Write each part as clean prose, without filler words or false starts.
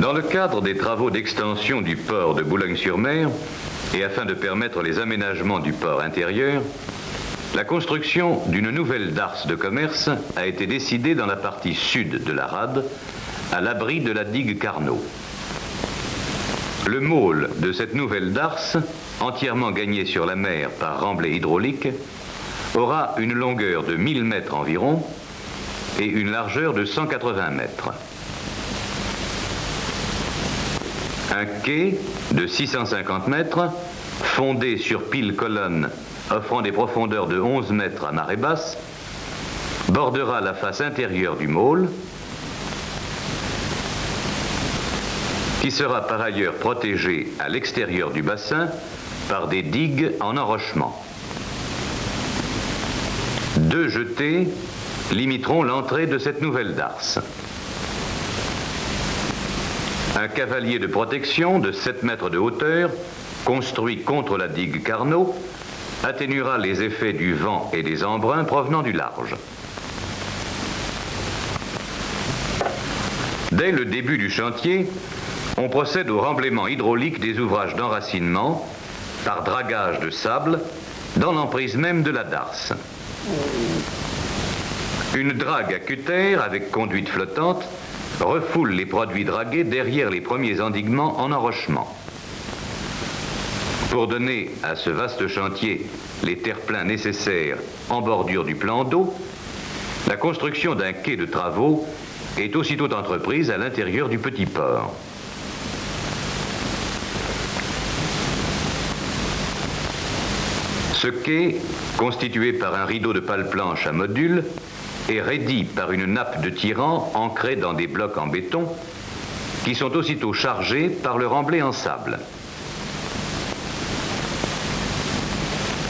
Dans le cadre des travaux d'extension du port de Boulogne-sur-Mer, et afin de permettre les aménagements du port intérieur, la construction d'une nouvelle darse de commerce a été décidée dans la partie sud de la rade, à l'abri de la digue Carnot. Le môle de cette nouvelle darse, entièrement gagné sur la mer par remblai hydraulique, aura une longueur de 1000 mètres environ et une largeur de 180 mètres. Un quai de 650 mètres, fondé sur piles-colonnes offrant des profondeurs de 11 mètres à marée basse, bordera la face intérieure du môle, qui sera par ailleurs protégé à l'extérieur du bassin par des digues en enrochement. 2 jetées limiteront l'entrée de cette nouvelle darse. Un cavalier de protection de 7 mètres de hauteur, construit contre la digue Carnot, atténuera les effets du vent et des embruns provenant du large. Dès le début du chantier, on procède au remblaiement hydraulique des ouvrages d'enracinement par dragage de sable dans l'emprise même de la darse. Une drague à cutter avec conduite flottante refoule les produits dragués derrière les premiers endiguements en enrochement. Pour donner à ce vaste chantier les terre-pleins nécessaires en bordure du plan d'eau, la construction d'un quai de travaux est aussitôt entreprise à l'intérieur du petit port. Ce quai, constitué par un rideau de pales planches à modules, est raidi par une nappe de tirant ancrée dans des blocs en béton qui sont aussitôt chargés par le remblai en sable.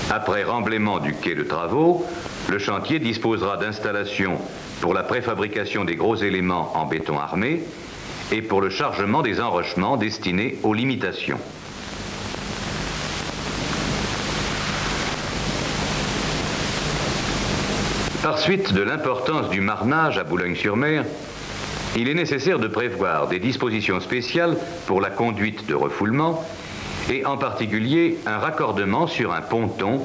Après remblaiement du quai de travaux, le chantier disposera d'installations pour la préfabrication des gros éléments en béton armé et pour le chargement des enrochements destinés aux limitations. Par suite de l'importance du marnage à Boulogne-sur-Mer, il est nécessaire de prévoir des dispositions spéciales pour la conduite de refoulement et en particulier un raccordement sur un ponton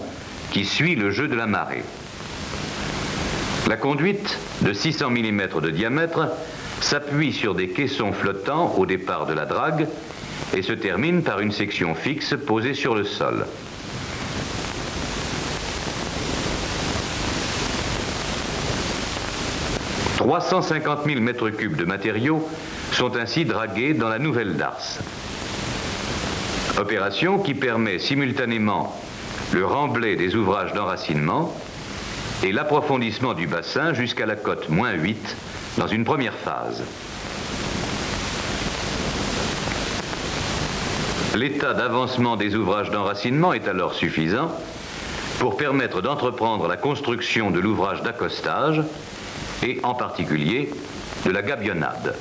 qui suit le jeu de la marée. La conduite de 600 mm de diamètre s'appuie sur des caissons flottants au départ de la drague et se termine par une section fixe posée sur le sol. « 350 000 m3 de matériaux sont ainsi dragués dans la nouvelle darse. Opération qui permet simultanément le remblai des ouvrages d'enracinement et l'approfondissement du bassin jusqu'à la cote -8 dans une première phase. L'état d'avancement des ouvrages d'enracinement est alors suffisant pour permettre d'entreprendre la construction de l'ouvrage d'accostage et en particulier de la gabionnade.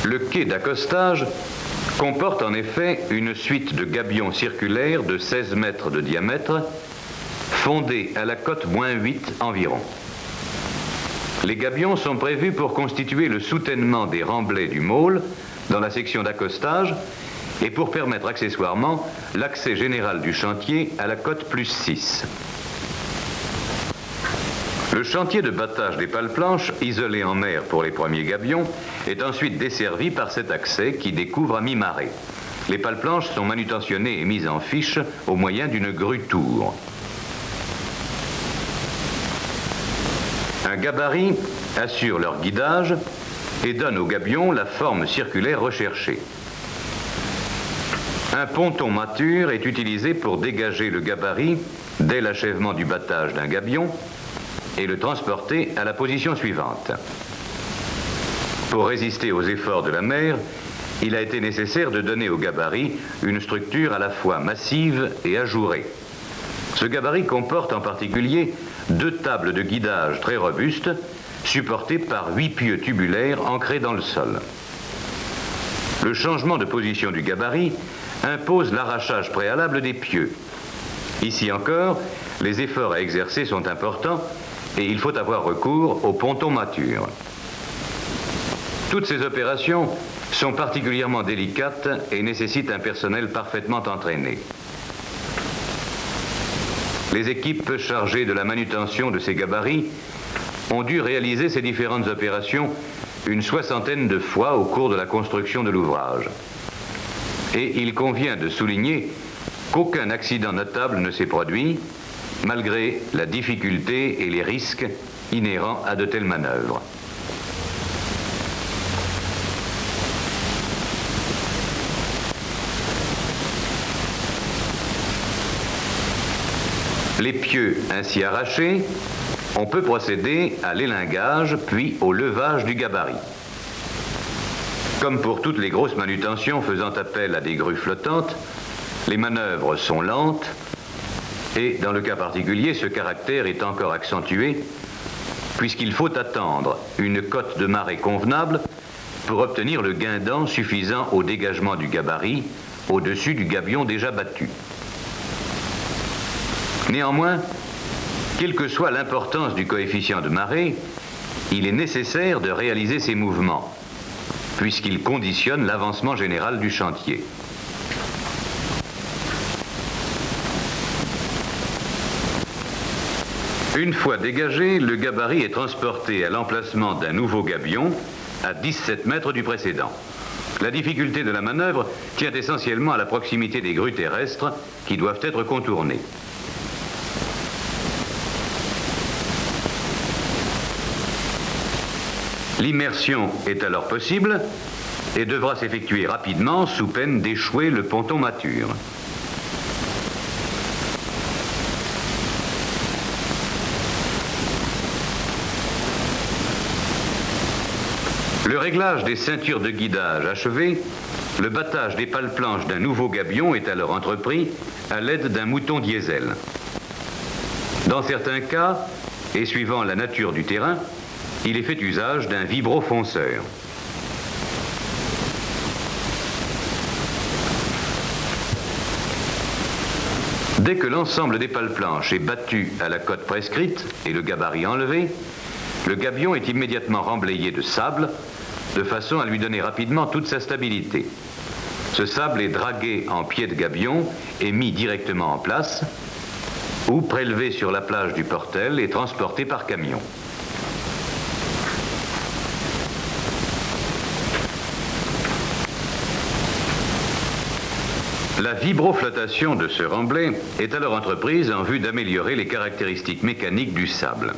Le quai d'accostage comporte en effet une suite de gabions circulaires de 16 mètres de diamètre, fondés à la cote -8 environ. Les gabions sont prévus pour constituer le soutènement des remblais du môle dans la section d'accostage et pour permettre accessoirement l'accès général du chantier à la cote +6. Le chantier de battage des pales planches, isolé en mer pour les premiers gabions, est ensuite desservi par cet accès qui découvre à mi-marée. Les pales planches sont manutentionnées et mises en fiche au moyen d'une grue tour. Un gabarit assure leur guidage et donne aux gabions la forme circulaire recherchée. Un ponton mature est utilisé pour dégager le gabarit dès l'achèvement du battage d'un gabion et le transporter à la position suivante. Pour résister aux efforts de la mer, il a été nécessaire de donner au gabarit une structure à la fois massive et ajourée. Ce gabarit comporte en particulier 2 tables de guidage très robustes, supportées par 8 pieux tubulaires ancrés dans le sol. Le changement de position du gabarit impose l'arrachage préalable des pieux. Ici encore, les efforts à exercer sont importants et il faut avoir recours au ponton mature. Toutes ces opérations sont particulièrement délicates et nécessitent un personnel parfaitement entraîné. Les équipes chargées de la manutention de ces gabarits ont dû réaliser ces différentes opérations une soixantaine de fois au cours de la construction de l'ouvrage. Et il convient de souligner qu'aucun accident notable ne s'est produit, malgré la difficulté et les risques inhérents à de telles manœuvres. Les pieux ainsi arrachés, on peut procéder à l'élingage puis au levage du gabarit. Comme pour toutes les grosses manutentions faisant appel à des grues flottantes, les manœuvres sont lentes et dans le cas particulier, ce caractère est encore accentué puisqu'il faut attendre une cote de marée convenable pour obtenir le guindant suffisant au dégagement du gabarit au-dessus du gabion déjà battu. Néanmoins, quelle que soit l'importance du coefficient de marée, il est nécessaire de réaliser ces mouvements, puisqu'ils conditionnent l'avancement général du chantier. Une fois dégagé, le gabarit est transporté à l'emplacement d'un nouveau gabion à 17 mètres du précédent. La difficulté de la manœuvre tient essentiellement à la proximité des grues terrestres qui doivent être contournées. L'immersion est alors possible et devra s'effectuer rapidement sous peine d'échouer le ponton mature. Le réglage des ceintures de guidage achevé, le battage des pales-planches d'un nouveau gabion est alors entrepris à l'aide d'un mouton diesel. Dans certains cas, et suivant la nature du terrain, il est fait usage d'un vibrofonceur. Dès que l'ensemble des pales-planches est battu à la cote prescrite et le gabarit enlevé, le gabion est immédiatement remblayé de sable de façon à lui donner rapidement toute sa stabilité. Ce sable est dragué en pied de gabion et mis directement en place ou prélevé sur la plage du Portel et transporté par camion. La vibroflottation de ce remblai est alors entreprise en vue d'améliorer les caractéristiques mécaniques du sable.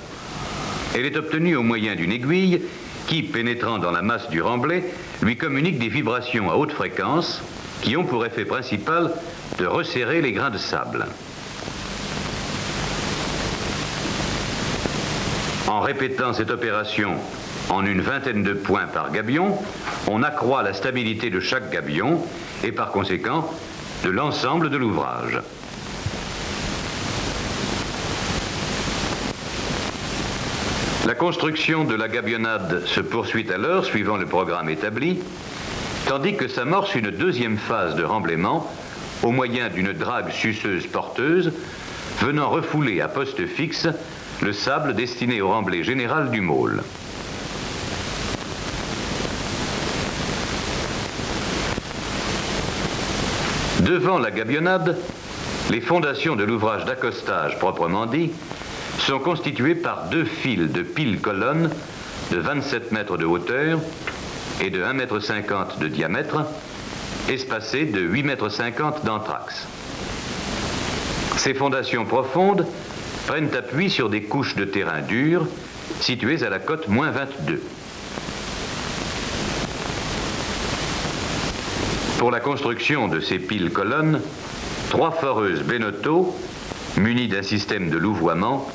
Elle est obtenue au moyen d'une aiguille qui, pénétrant dans la masse du remblai, lui communique des vibrations à haute fréquence qui ont pour effet principal de resserrer les grains de sable. En répétant cette opération en une vingtaine de points par gabion, on accroît la stabilité de chaque gabion et par conséquent de l'ensemble de l'ouvrage. La construction de la gabionnade se poursuit alors suivant le programme établi, tandis que s'amorce une deuxième phase de remblaiement au moyen d'une drague suceuse porteuse venant refouler à poste fixe le sable destiné au remblai général du môle. Devant la gabionnade, les fondations de l'ouvrage d'accostage proprement dit sont constituées par deux fils de piles-colonnes de 27 mètres de hauteur et de 1,50 m de diamètre, espacées de 8,50 m d'anthrax. Ces fondations profondes prennent appui sur des couches de terrain dur situées à la cote -22. Pour la construction de ces piles-colonnes, 3 foreuses Beneteau, munies d'un système de louvoiement,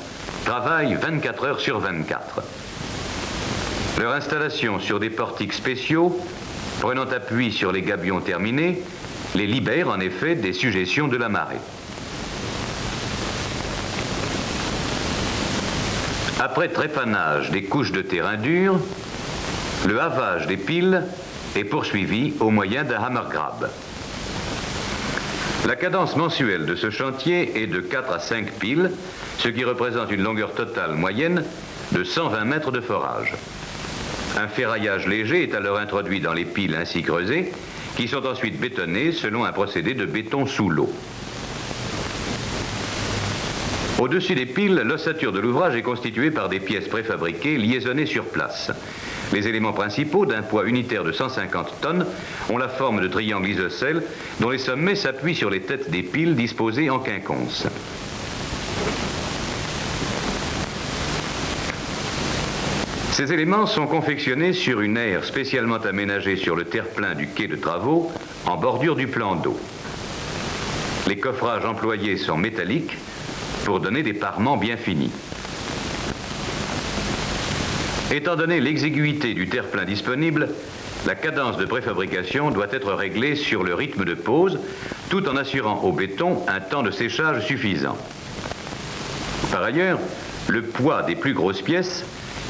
travaillent 24 heures sur 24. Leur installation sur des portiques spéciaux, prenant appui sur les gabions terminés, les libère en effet des sujétions de la marée. Après trépanage des couches de terrain dur, le havage des piles est poursuivi au moyen d'un hammer grab. La cadence mensuelle de ce chantier est de 4 à 5 piles, ce qui représente une longueur totale moyenne de 120 mètres de forage. Un ferraillage léger est alors introduit dans les piles ainsi creusées, qui sont ensuite bétonnées selon un procédé de béton sous l'eau. Au-dessus des piles, l'ossature de l'ouvrage est constituée par des pièces préfabriquées liaisonnées sur place. Les éléments principaux, d'un poids unitaire de 150 tonnes, ont la forme de triangles isocèles dont les sommets s'appuient sur les têtes des piles disposées en quinconce. Ces éléments sont confectionnés sur une aire spécialement aménagée sur le terre-plein du quai de travaux, en bordure du plan d'eau. Les coffrages employés sont métalliques pour donner des parements bien finis. Étant donné l'exiguïté du terre-plein disponible, la cadence de préfabrication doit être réglée sur le rythme de pose, tout en assurant au béton un temps de séchage suffisant. Par ailleurs, le poids des plus grosses pièces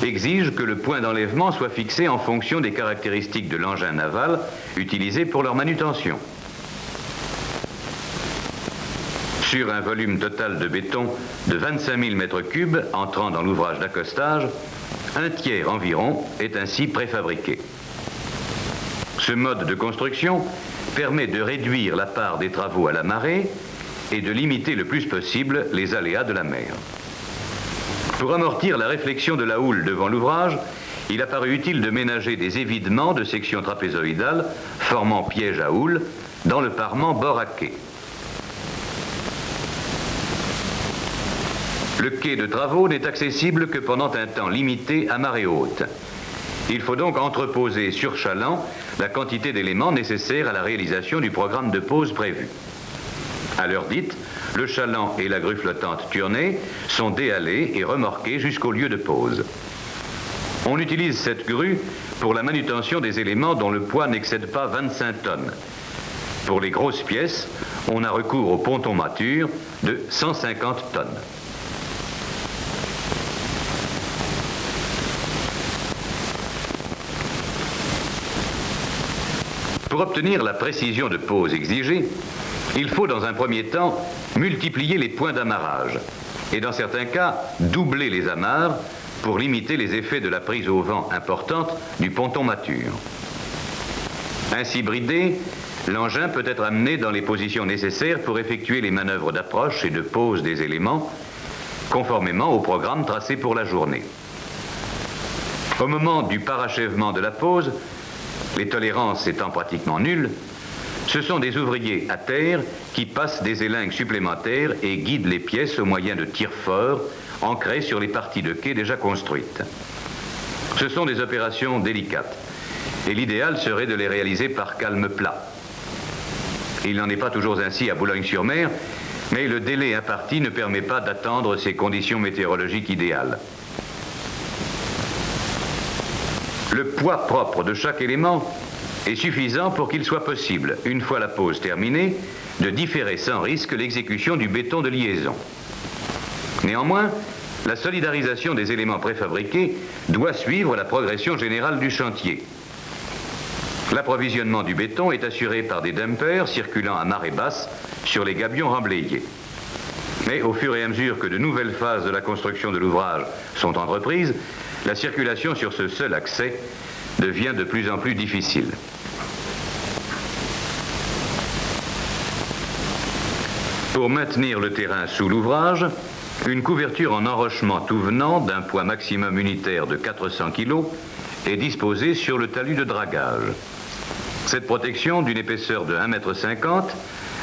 exige que le point d'enlèvement soit fixé en fonction des caractéristiques de l'engin naval utilisé pour leur manutention. Sur un volume total de béton de 25 000 m3 entrant dans l'ouvrage d'accostage, un tiers environ est ainsi préfabriqué. Ce mode de construction permet de réduire la part des travaux à la marée et de limiter le plus possible les aléas de la mer. Pour amortir la réflexion de la houle devant l'ouvrage, il a paru utile de ménager des évidements de section trapézoïdale formant piège à houle dans le parement bord à quai. Le quai de travaux n'est accessible que pendant un temps limité à marée haute. Il faut donc entreposer sur chaland la quantité d'éléments nécessaires à la réalisation du programme de pose prévu. À l'heure dite, le chaland et la grue flottante Turnay sont déhalés et remorqués jusqu'au lieu de pose. On utilise cette grue pour la manutention des éléments dont le poids n'excède pas 25 tonnes. Pour les grosses pièces, on a recours au ponton mature de 150 tonnes. Pour obtenir la précision de pose exigée, il faut dans un premier temps multiplier les points d'amarrage et dans certains cas doubler les amarres pour limiter les effets de la prise au vent importante du ponton mature. Ainsi bridé, l'engin peut être amené dans les positions nécessaires pour effectuer les manœuvres d'approche et de pose des éléments conformément au programme tracé pour la journée. Au moment du parachèvement de la pose, les tolérances étant pratiquement nulles, ce sont des ouvriers à terre qui passent des élingues supplémentaires et guident les pièces au moyen de tirs forts ancrés sur les parties de quai déjà construites. Ce sont des opérations délicates et l'idéal serait de les réaliser par calme plat. Il n'en est pas toujours ainsi à Boulogne-sur-Mer, mais le délai imparti ne permet pas d'attendre ces conditions météorologiques idéales. Le poids propre de chaque élément est suffisant pour qu'il soit possible, une fois la pose terminée, de différer sans risque l'exécution du béton de liaison. Néanmoins, la solidarisation des éléments préfabriqués doit suivre la progression générale du chantier. L'approvisionnement du béton est assuré par des dumpers circulant à marée basse sur les gabions remblayés. Mais au fur et à mesure que de nouvelles phases de la construction de l'ouvrage sont entreprises, la circulation sur ce seul accès devient de plus en plus difficile. Pour maintenir le terrain sous l'ouvrage, une couverture en enrochement tout venant d'un poids maximum unitaire de 400 kg est disposée sur le talus de dragage. Cette protection d'une épaisseur de 1,50 m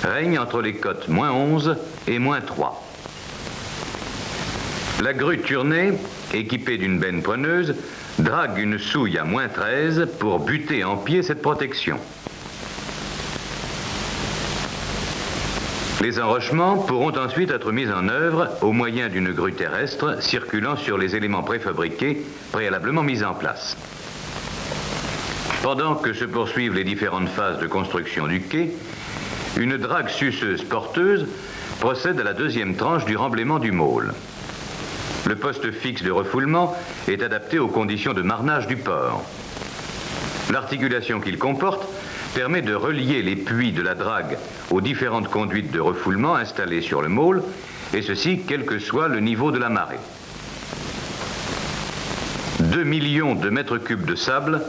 règne entre les cotes -11 et -3. La grue Turnay, équipée d'une benne poigneuse, drague une souille à -13 pour buter en pied cette protection. Les enrochements pourront ensuite être mis en œuvre au moyen d'une grue terrestre circulant sur les éléments préfabriqués préalablement mis en place. Pendant que se poursuivent les différentes phases de construction du quai, une drague suceuse porteuse procède à la deuxième tranche du remblaiement du môle. Le poste fixe de refoulement est adapté aux conditions de marnage du port. L'articulation qu'il comporte permet de relier les puits de la drague aux différentes conduites de refoulement installées sur le môle, et ceci quel que soit le niveau de la marée. 2 millions de mètres cubes de sable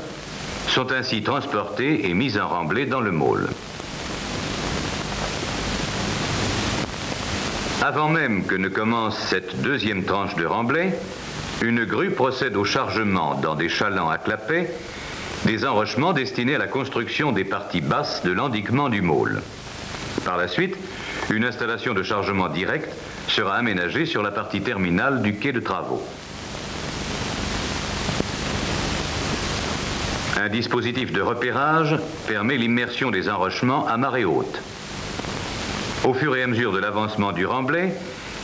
sont ainsi transportés et mis en remblai dans le môle. Avant même que ne commence cette deuxième tranche de remblai, une grue procède au chargement dans des chalands à clapet des enrochements destinés à la construction des parties basses de l'endiguement du môle. Par la suite, une installation de chargement direct sera aménagée sur la partie terminale du quai de travaux. Un dispositif de repérage permet l'immersion des enrochements à marée haute. Au fur et à mesure de l'avancement du remblai,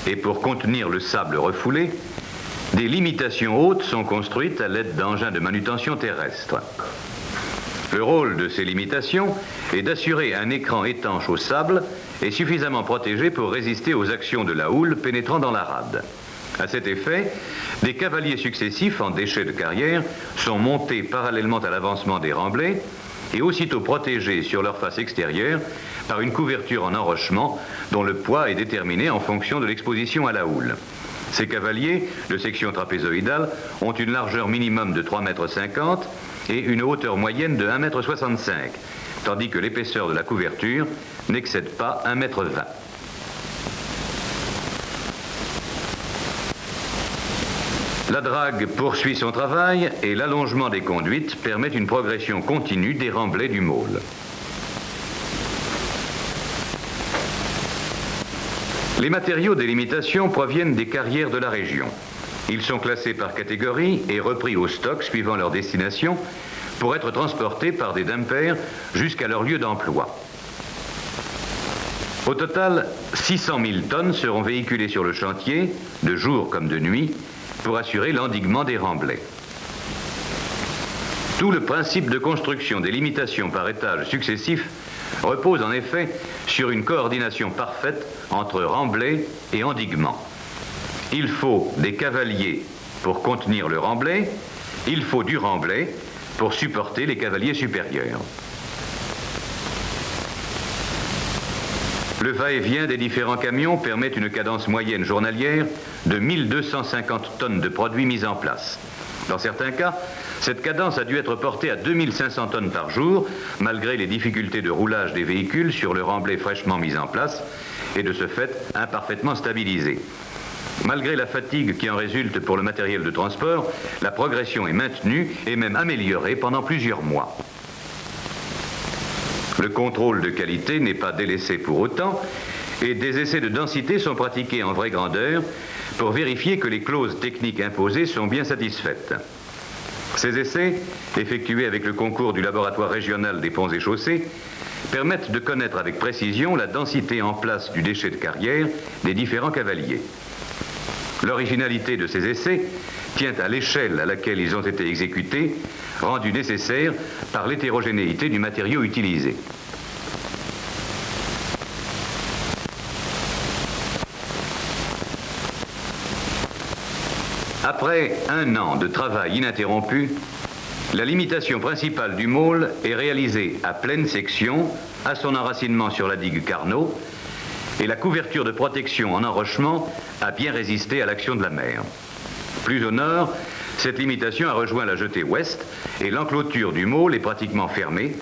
et pour contenir le sable refoulé, des limitations hautes sont construites à l'aide d'engins de manutention terrestre. Le rôle de ces limitations est d'assurer un écran étanche au sable et suffisamment protégé pour résister aux actions de la houle pénétrant dans la rade. À cet effet, des cavaliers successifs en déchets de carrière sont montés parallèlement à l'avancement des remblais et aussitôt protégés sur leur face extérieure par une couverture en enrochement dont le poids est déterminé en fonction de l'exposition à la houle. Ces cavaliers, de section trapézoïdale, ont une largeur minimum de 3,50 m et une hauteur moyenne de 1,65 m, tandis que l'épaisseur de la couverture n'excède pas 1,20 m. La drague poursuit son travail et l'allongement des conduites permet une progression continue des remblais du môle. Les matériaux des limitations proviennent des carrières de la région. Ils sont classés par catégorie et repris au stock suivant leur destination pour être transportés par des dumpers jusqu'à leur lieu d'emploi. Au total, 600 000 tonnes seront véhiculées sur le chantier, de jour comme de nuit, pour assurer l'endiguement des remblais. Tout le principe de construction des limitations par étages successifs repose en effet sur une coordination parfaite entre remblai et endiguement. Il faut des cavaliers pour contenir le remblai, il faut du remblai pour supporter les cavaliers supérieurs. Le va-et-vient des différents camions permet une cadence moyenne journalière de 1250 tonnes de produits mis en place. Dans certains cas, cette cadence a dû être portée à 2500 tonnes par jour, malgré les difficultés de roulage des véhicules sur le remblai fraîchement mis en place et de ce fait imparfaitement stabilisé. Malgré la fatigue qui en résulte pour le matériel de transport, la progression est maintenue et même améliorée pendant plusieurs mois. Le contrôle de qualité n'est pas délaissé pour autant et des essais de densité sont pratiqués en vraie grandeur pour vérifier que les clauses techniques imposées sont bien satisfaites. Ces essais, effectués avec le concours du laboratoire régional des ponts et chaussées, permettent de connaître avec précision la densité en place du déchet de carrière des différents cavaliers. L'originalité de ces essais tient à l'échelle à laquelle ils ont été exécutés, rendue nécessaire par l'hétérogénéité du matériau utilisé. Après un an de travail ininterrompu, la limitation principale du môle est réalisée à pleine section, à son enracinement sur la digue Carnot, et la couverture de protection en enrochement a bien résisté à l'action de la mer. Plus au nord, cette limitation a rejoint la jetée ouest et l'enclôture du môle est pratiquement fermée,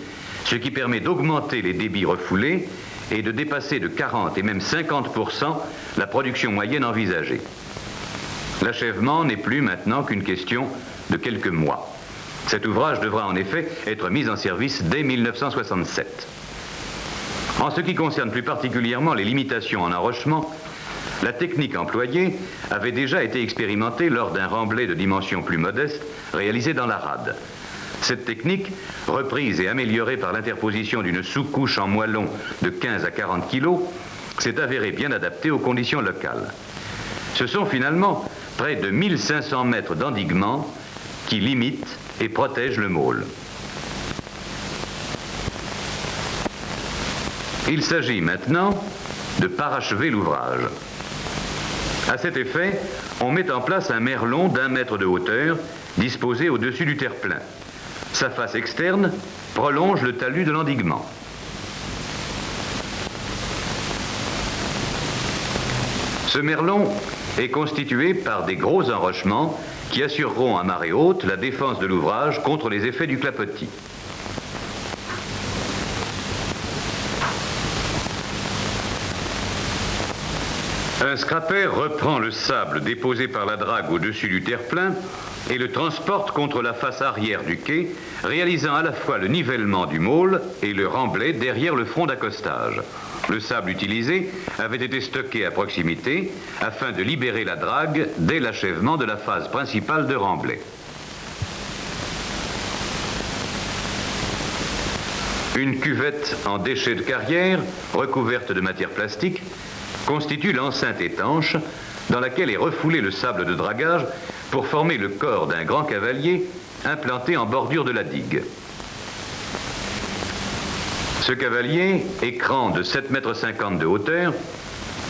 ce qui permet d'augmenter les débits refoulés et de dépasser de 40 et même 50% la production moyenne envisagée. L'achèvement n'est plus maintenant qu'une question de quelques mois. Cet ouvrage devra en effet être mis en service dès 1967. En ce qui concerne plus particulièrement les limitations en enrochement, la technique employée avait déjà été expérimentée lors d'un remblai de dimension plus modeste réalisé dans la rade. Cette technique, reprise et améliorée par l'interposition d'une sous-couche en moellon de 15 à 40 kg, s'est avérée bien adaptée aux conditions locales. Ce sont finalement près de 1500 mètres d'endiguement qui limitent et protègent le môle. Il s'agit maintenant de parachever l'ouvrage. À cet effet, on met en place un merlon d'1 mètre de hauteur disposé au-dessus du terre-plein. Sa face externe prolonge le talus de l'endiguement. Ce merlon est constitué par des gros enrochements qui assureront à marée haute la défense de l'ouvrage contre les effets du clapotis. Un scraper reprend le sable déposé par la drague au-dessus du terre-plein et le transporte contre la face arrière du quai, réalisant à la fois le nivellement du môle et le remblai derrière le front d'accostage. Le sable utilisé avait été stocké à proximité afin de libérer la drague dès l'achèvement de la phase principale de remblai. Une cuvette en déchets de carrière, recouverte de matière plastique, constitue l'enceinte étanche dans laquelle est refoulé le sable de dragage pour former le corps d'un grand cavalier implanté en bordure de la digue. Ce cavalier, écran de 7,50 m de hauteur,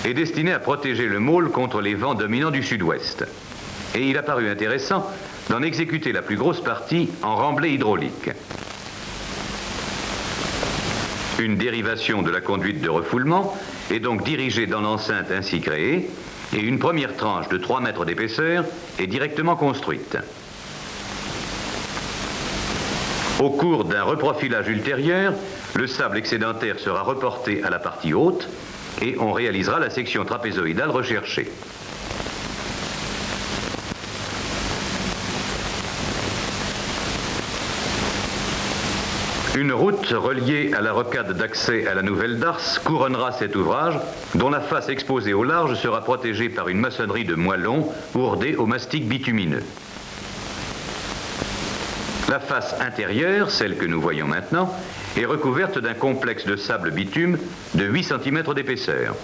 est destiné à protéger le môle contre les vents dominants du sud-ouest. Et il a paru intéressant d'en exécuter la plus grosse partie en remblai hydraulique. Une dérivation de la conduite de refoulement est donc dirigée dans l'enceinte ainsi créée et une première tranche de 3 mètres d'épaisseur est directement construite. Au cours d'un reprofilage ultérieur, le sable excédentaire sera reporté à la partie haute et on réalisera la section trapézoïdale recherchée. Une route reliée à la rocade d'accès à la Nouvelle Darse couronnera cet ouvrage, dont la face exposée au large sera protégée par une maçonnerie de moellons ourdée au mastic bitumineux. La face intérieure, celle que nous voyons maintenant, est recouverte d'un complexe de sable bitume de 8 cm d'épaisseur.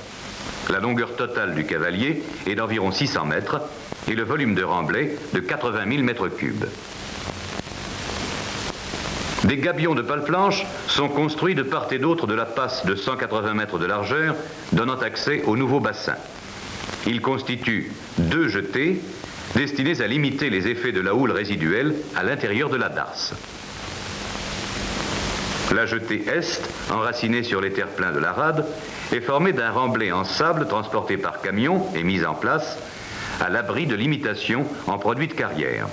La longueur totale du cavalier est d'environ 600 mètres et le volume de remblai de 80 000 m3. Des gabions de pales planches sont construits de part et d'autre de la passe de 180 mètres de largeur, donnant accès au nouveau bassin. Ils constituent 2 jetées destinés à limiter les effets de la houle résiduelle à l'intérieur de la darse. La jetée est, enracinée sur les terre-pleins de la rade, est formée d'un remblai en sable transporté par camion et mis en place à l'abri de limitations en produits de carrière.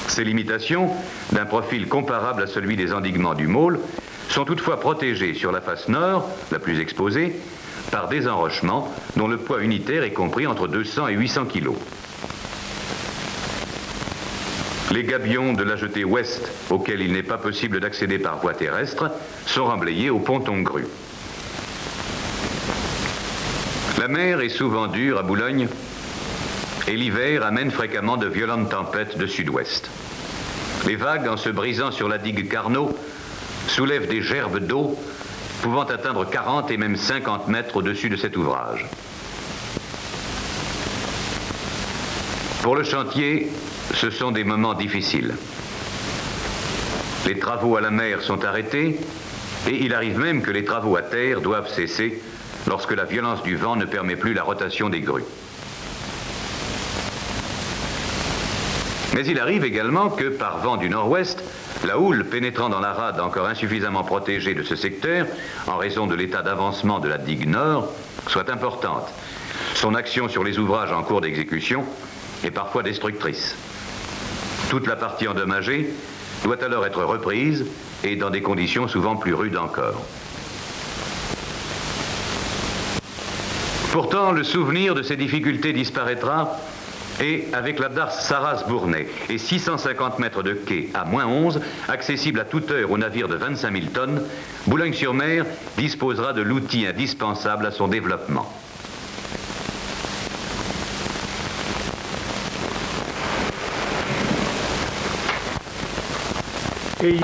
Ces limitations, d'un profil comparable à celui des endiguements du môle, sont toutefois protégées sur la face nord, la plus exposée, par des enrochements dont le poids unitaire est compris entre 200 et 800 kg. Les gabions de la jetée ouest, auxquels il n'est pas possible d'accéder par voie terrestre, sont remblayés au ponton Grue. La mer est souvent dure à Boulogne et l'hiver amène fréquemment de violentes tempêtes de sud-ouest. Les vagues, en se brisant sur la digue Carnot, soulèvent des gerbes d'eau pouvant atteindre 40 et même 50 mètres au-dessus de cet ouvrage. Pour le chantier, ce sont des moments difficiles. Les travaux à la mer sont arrêtés et il arrive même que les travaux à terre doivent cesser lorsque la violence du vent ne permet plus la rotation des grues. Mais il arrive également que, par vent du nord-ouest, la houle pénétrant dans la rade encore insuffisamment protégée de ce secteur, en raison de l'état d'avancement de la digue nord, soit importante. Son action sur les ouvrages en cours d'exécution est parfois destructrice. Toute la partie endommagée doit alors être reprise et dans des conditions souvent plus rudes encore. Pourtant, le souvenir de ces difficultés disparaîtra et avec la darse Sarraz-Bournay et 650 mètres de quai à -11, accessible à toute heure aux navires de 25 000 tonnes, Boulogne-sur-Mer disposera de l'outil indispensable à son développement. Et